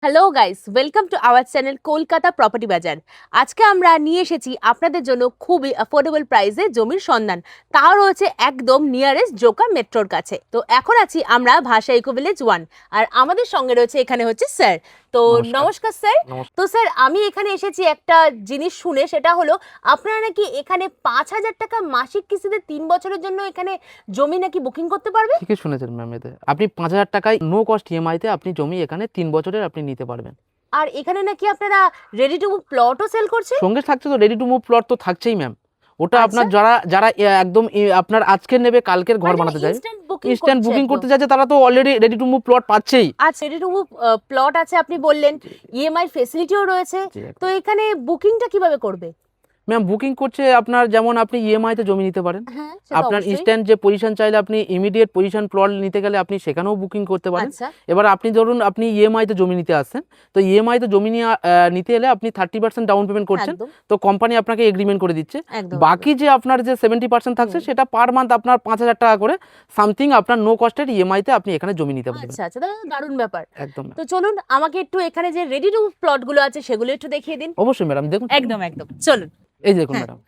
Hello guys, welcome to our channel Kolkata property বাজার। আজকে আমরা নিয়ে এসেছি আপনাদের জন্য খুবই অ্যাফোর্ডেবল প্রাইসে জমির সন্ধান। তাও রয়েছে একদম নিয়ারেস্ট জোকা মেট্রোর কাছে। তো এখন আছি আমরা ভাষা ইকো ভিলেজ 1, আর আমাদের সঙ্গে রয়েছে এখানে হচ্ছে স্যার। তো নমস্কার স্যার। তো স্যার, আমি এখানে এসেছি একটা জিনিস শুনে, সেটা হলো আপনারা নাকি এখানে 5,000 টাকা মাসিক কিস্তিতে 3 বছরের জন্য এখানে জমি নাকি বুকিং করতে পারবে। ঠিকই শুনেছেন ম্যাম। এতে আপনি 5,000 টাকায় নো কস্ট ইএমআইতে আপনি জমি এখানে 3 বছরের আপনি নিতে পারবেন। আর এখানে নাকি আপনারা রেডি টু মুভ প্লটও সেল করছেন। সঙ্গে থাকছে তো রেডি টু মুভ প্লট তো থাকছেই ম্যাম। ওটা আপনার আচ্ছা। যারা যারা একদম আপনার আজকের নেবে কালকের ঘর বানাতে চায়, ইনস্ট্যান্ট বুকিং করতে চাইছে, তারা তো already ready to move plot পাচ্ছেই। আচ্ছা, রেডি টু মুভ প্লট আছে আপনি বললেন, ইএমআই ফেসিলিটিও রয়েছে। তো এখানে বুকিংটা কিভাবে করবে? ম্যাম বুকিং করছে আপনার, যেমন আপনি ইএমআইতে জমি নিতে পারেন। হ্যাঁ, আপনার ইনস্ট্যান্ট যে পজিশন চাইলে আপনি ইমিডিয়েট পজিশন প্লট নিতে গেলে আপনি সেখানেও বুকিং করতে পারেন। আচ্ছা। এবার আপনি ধরুন আপনি ইএমআইতে জমি নিতে আসছেন, তো ইএমআইতে জমি নিতে এলে আপনি 30% ডাউন পেমেন্ট করছেন, তো কোম্পানি আপনাকে এগ্রিমেন্ট করে দিচ্ছে। বাকি যে আপনার যে 70% থাকছে সেটা পার মান্থ আপনার 5,000 টাকা করে সামথিং আপনার নো কস্টের ইএমআইতে আপনি এখানে জমি নিতে পারবেন। আচ্ছা আচ্ছা, দারুণ ব্যাপার। একদম। তো চলুন আমাকে একটু এখানে যে রেডি টু মুভ প্লট গুলো আছে সেগুলো একটু দেখিয়ে দিন। অবশ্যই ম্যাডাম, দেখুন। একদম একদম, চলুন। এই দেখুন ম্যাডাম,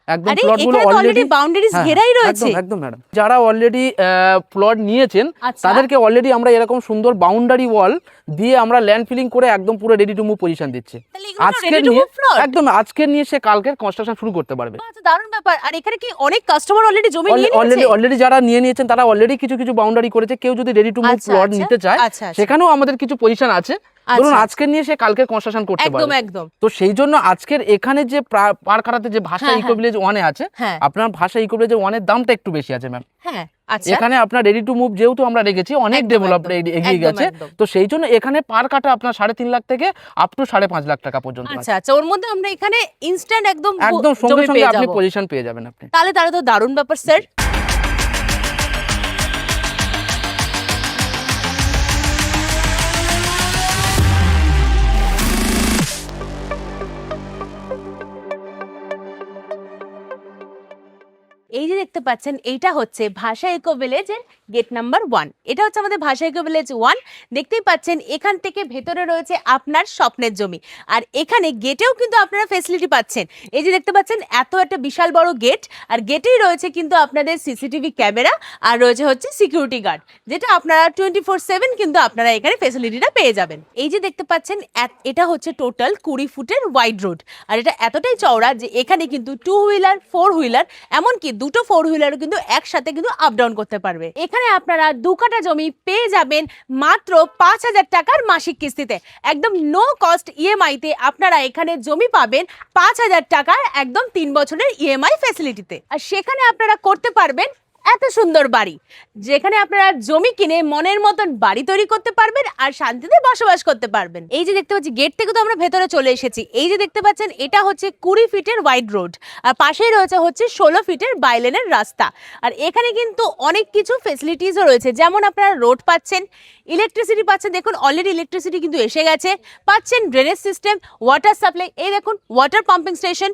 একদম আরে প্লটগুলো এখানে তো অলরেডি অলরেডি বাউন্ডারিজ ঘেরাই রয়েছে। একদম একদম ম্যাডাম, যারা অলরেডি প্লট নিয়েছেন তাদেরকে অলরেডি আমরা এরকম সুন্দর বাউন্ডারি ওয়াল দিয়ে আমরা ল্যান্ড ফিলিং করে একদম পুরো রেডি টু মুভ পজিশন দিচ্ছি। আজকে নিয়ে সে কালকের কনস্ট্রাকশন শুরু করতে পারবে। আচ্ছা, দারুণ ব্যাপার। আর এখানে কি অনেক কাস্টমার অলরেডি জমি নিয়ে নিয়েছে? অলরেডি যারা নিয়ে নিয়েছেন তারা অলরেডি কিছু কিছু বাউন্ডারি করেছে। কেউ যদি রেডি টু মুভ প্লট নিতে চায় সেখানেও আমাদের কিছু পজিশন আছে। ধরুন আজকে নিয়ে সে কালকে কনস্ট্রাকশন করতে পারবে। একদম একদম। তো সেই জন্য আজকের এখানে যে পার কাটাতে যে ভাষা ইকো ভিলেজ 1 এ আছে, আপনার ভাষা ইকো ভিলেজ 1 এর দামটা একটু বেশি আছে ম্যাম। হ্যাঁ, আচ্ছা। এখানে আপনার রেডি টু মুভ যেহেতু আমরা রেখেছি অনেক ডেভেলপড এগিয়ে গেছে, তো সেই জন্য এখানে পার কাটা আপনার 3.5 লাখ থেকে আপ টু 5.5 লাখ টাকা পর্যন্ত আছে। আচ্ছা আচ্ছা, ওর মধ্যে আমরা এখানে ইনস্ট্যান্ট একদম সঙ্গে সঙ্গে আপনি পজিশন পেয়ে যাবেন আপনি। তাহলে তো দারুণ ব্যাপার স্যার। এই যে দেখতে পাচ্ছেন, এইটা হচ্ছে ভাষা ইকো ভিলেজের গেট নাম্বার 1। এটা হচ্ছে আমাদের ভাষা ইকো ভিলেজ 1। দেখতেই পাচ্ছেন এখান থেকে ভেতরে রয়েছে আপনার স্বপ্নের জমি, আর এখানে গেটেও কিন্তু আপনারা ফেসিলিটি পাচ্ছেন। এই যে দেখতে পাচ্ছেন এত একটা বিশাল বড় গেট, আর গেটেই রয়েছে কিন্তু আপনাদের সিসিটিভি ক্যামেরা, আর রয়েছে হচ্ছে সিকিউরিটি গার্ড, যেটা আপনারা 24/7 কিন্তু আপনারা এখানে ফেসিলিটিটা পেয়ে যাবেন। এই যে দেখতে পাচ্ছেন এটা হচ্ছে টোটাল 20 ফুটের ওয়াইড রোড, আর এটা এতটাই চওড়া যে এখানে কিন্তু 2 হুইলার 4 হুইলার এমনকি দুটো 4 হুইলারও কিন্তু একসাথে কিন্তু আপ ডাউন করতে পারবে। এখানে আপনারা 2 কাঠা জমি পেয়ে যাবেন মাত্র 5,000 টাকার মাসিক কিস্তিতে, একদম নো কস্ট ইএমআই তে আপনারা এখানে জমি পাবেন 5,000 টাকার একদম 3 বছরের ইএমআই ফ্যাসিলিটিতে। আর সেখানে আপনারা করতে পারবেন এত সুন্দর বাড়ি, যেখানে আপনারা জমি কিনে মনের মতন বাড়ি তৈরি করতে পারবেন আর শান্তিতে বসবাস করতে পারবেন। এই যে দেখতে পাচ্ছি গেট থেকে তো আমরা ভেতরে চলে এসেছি। এই যে দেখতে পাচ্ছেন এটা হচ্ছে 20 ফিটের ওয়াইড রোড, আর পাশেই রয়েছে হচ্ছে 16 ফিটের বাইলেনের রাস্তা। আর এখানে কিন্তু অনেক কিছু ফেসিলিটিসও রয়েছে, যেমন আপনারা রোড পাচ্ছেন, ইলেকট্রিসিটি পাচ্ছেন, দেখুন অলরেডি ইলেকট্রিসিটি কিন্তু এসে গেছে, পাচ্ছেন ড্রেনেজ সিস্টেম, ওয়াটার সাপ্লাই, এই দেখুন ওয়াটার পাম্পিং স্টেশন।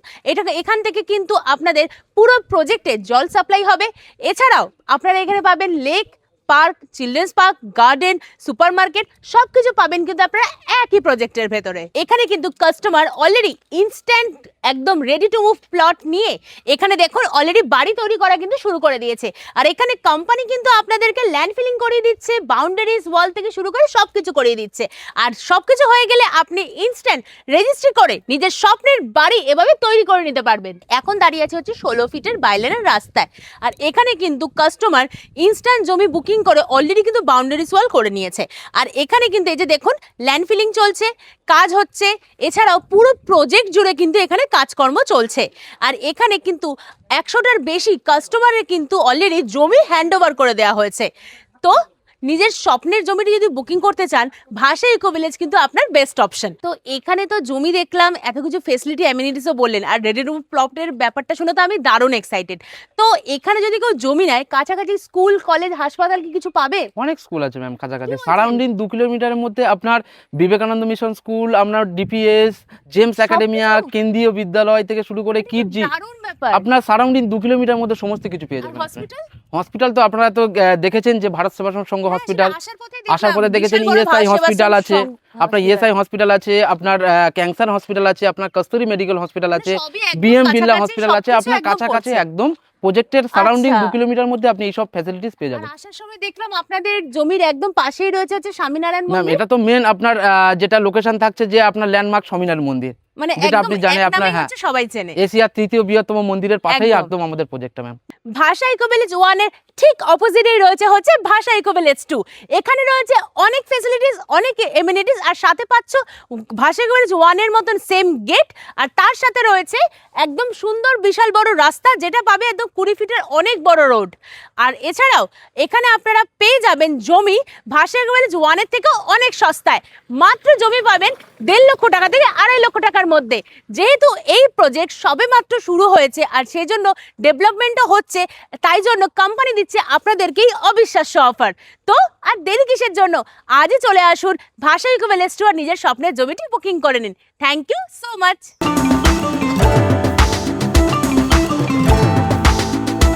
এখান থেকে কিন্তু আপনাদের পুরো প্রজেক্টে জল সাপ্লাই হবে। এছাড়াও আপনারা এখানে পাবেন lake, park, children's park, garden, supermarket, সবকিছু পাবেন কিন্তু আপনারা একই প্রজেক্টের ভেতরে। এখানে কিন্তু কাস্টমার অলরেডি ইনস্ট্যান্ট একদম রেডি টু মুভ প্লট নিয়ে এখানে দেখুন অলরেডি বাড়ি তৈরি করা কিন্তু শুরু করে দিয়েছে। আর এখানে কোম্পানি কিন্তু আপনাদেরকে ল্যান্ড ফিলিং করিয়ে দিচ্ছে, বাউন্ডারিজ ওয়াল থেকে শুরু করে সবকিছু করিয়ে দিচ্ছে। আর সবকিছু হয়ে গেলে আপনি ইনস্ট্যান্ট রেজিস্ট্রি করে নিজের স্বপ্নের বাড়ি এভাবে তৈরি করে নিতে পারবেন। এখন দাঁড়িয়ে আছে হচ্ছে 16 ফিটের বাইলেনের রাস্তায়, আর এখানে কিন্তু কাস্টমার ইনস্ট্যান্ট জমি বুকিং করে অলরেডি কিন্তু বাউন্ডারিজ ওয়াল করে নিয়েছে। আর এখানে কিন্তু এই যে দেখুন ল্যান্ড ফিলিং চলছে, কাজ হচ্ছে, এছাড়াও পুরো প্রজেক্ট জুড়ে কিন্তু এখানে কাজকর্ম চলছে। আর এখানে কিন্তু 100টার বেশি কাস্টমারের কিন্তু অলরেডি জমি হ্যান্ড ওভার করে দেওয়া হয়েছে। তো নিজের স্বপ্নের জমিটি যদি বুকিং করতে চান, ভাষা ইকো ভিলেজ কিন্তু আপনার বেস্ট অপশন। তো এখানে তো জমি দেখলাম, এত কিছু ফেসিলিটি অ্যামিনিটিসও বললেন, আর রেডি টু মুভ প্লটের ব্যাপারটা শুনে তো আমি দারুণ এক্সাইটেড। তো এখানে যদি কেউ জমি নেয়, কাছাকাছি স্কুল, কলেজ, হাসপাতাল কি কিছু পাবে? অনেক স্কুল আছে ম্যাম কাছাকাছি, সারাউন্ডিং 2 কিলোমিটারের মধ্যে আপনার বিবেকানন্দ মিশন স্কুল, আপনার ডিপিএস, জেমস একাডেমিয়া, কেন্দ্রীয় বিদ্যালয় থেকে শুরু করে কিডজি, ব্যাপার। আপনার সারাউন্ডিং 2 কিলোমিটার মধ্যে সমস্ত কিছু পেয়ে আর যাবেন। হসপিটাল? হসপিটাল তো আপনারা তো দেখেছেন যে ভারত সেবাশ্রম সংঘ হ্যাঁ, হসপিটাল, সেটা আসার পথে দেখেছেন ইএসআই হসপিটাল আছে, আপনার ইএসআই হসপিটাল আছে, আপনার ক্যান্সার হসপিটাল আছে, আপনার কস্তুরী মেডিকেল হসপিটাল আছে, বিএম বিড়লা হসপিটাল আছে, আপনার কাছাকাছি একদম প্রজেক্টের সারাউন্ডিং 2 কিলোমিটার মধ্যে আপনি এই সব ফ্যাসিলিটিস পেয়ে যাবেন। আসার সময় দেখলাম আপনাদের জমির একদম পাশেই রয়েছে হচ্ছে স্বামীনারায়ণ ম্যাম মন্দির। এটা তো মেন আপনার যেটা লোকেশন থাকছে যে আপনার ল্যান্ডমার্ক স্বামীনারায়ণ মন্দির, মানে যেটা একদম আপনি জানেন এক আপনার, নামেই হ্যাঁ, হচ্ছে সবাই চেনে। এশিয়ার 3য় বৃহত্তম মন্দিরের পাশেই একদম। একদম আমাদের প্রজেক্টটা ম্যাম। ভাষা ইকো ভিলেজ 1 এর ঠিক অপোজিটেই রয়েছে হচ্ছে ভাষা ইকো ভিলেজ 2। এখানে রয়েছে অনেক ফ্যাসিলিটিস, অনেক এমিনিটিস, আর সাথে পাচ্ছ ভাষা ইকো ভিলেজ 1 এর মতন সেম গেট, আর তার সাথে রয়েছে একদম সুন্দর বিশাল বড় রাস্তা, যেটা পাবে একদম 20 ফিটের অনেক বড় রোড। আর এছাড়াও এখানে আপনারা পেয়ে যাবেন জমি ভাষা ইকো ভিলেজ 1 এর থেকে অনেক সস্তায়। মাত্র জমি পাবেন 1.5 লক্ষ টাকা থেকে 2.5 লক্ষ টাকার মধ্যে। যেহেতু এই প্রজেক্ট সবে মাত্র শুরু হয়েছে আর সেই জন্য ডেভেলপমেন্টও হচ্ছে, তাই জন্য কোম্পানি দিচ্ছে আপনাদেরকেই অবিশ্বাস্য অফার। তো আর দেরি কিসের জন্য, আজই চলে আসুন ভাষা ইকো ভিলেজ 2 আর নিজের স্বপ্নের জমিটি বুকিং করে নিন। Thank you so much.